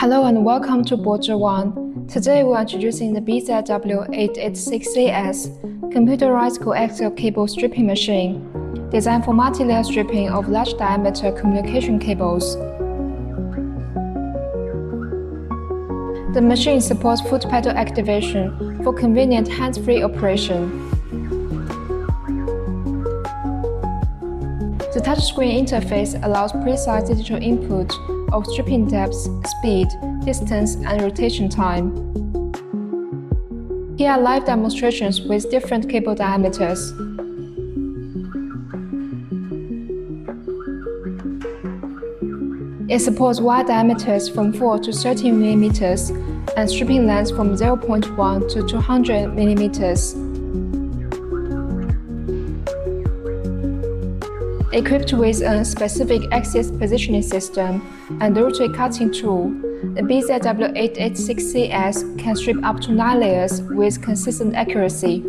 Hello and welcome to board 1. Today we are introducing the BZW886CS computerized coaxial cable stripping machine, designed for multi-layer stripping of large diameter communication cables. The machine supports foot pedal activation for convenient hands-free operation. The touchscreen interface allows precise digital input of stripping depth, speed, distance, and rotation time. Here are live demonstrations with different cable diameters. It supports wire diameters from 4 to 13 mm and stripping lengths from 0.1 to 200 mm. Equipped with a specific axis positioning system and rotary cutting tool, the BZW886CS can strip up to 9 layers with consistent accuracy.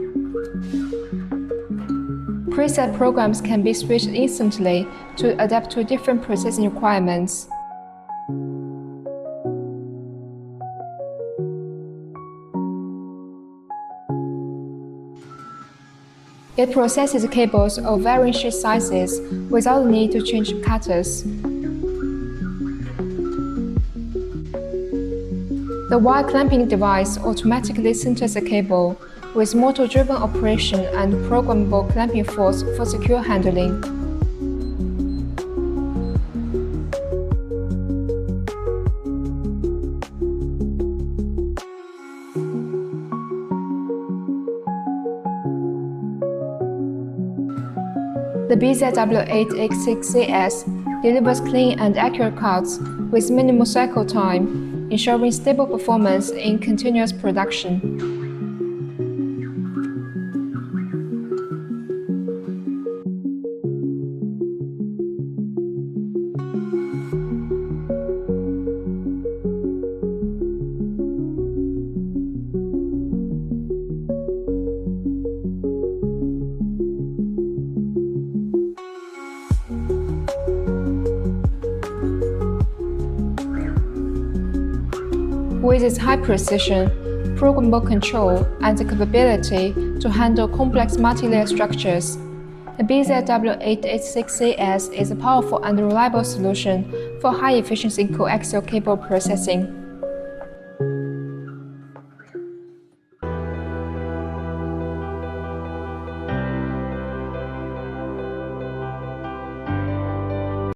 Preset programs can be switched instantly to adapt to different processing requirements. It processes cables of varying sheet sizes without the need to change cutters. The wire clamping device automatically centers the cable with motor-driven operation and programmable clamping force for secure handling. The BZW886CS delivers clean and accurate cuts with minimal cycle time, ensuring stable performance in continuous production. With its high precision, programmable control, and the capability to handle complex multi-layer structures, the BZW886CS is a powerful and reliable solution for high-efficiency coaxial cable processing.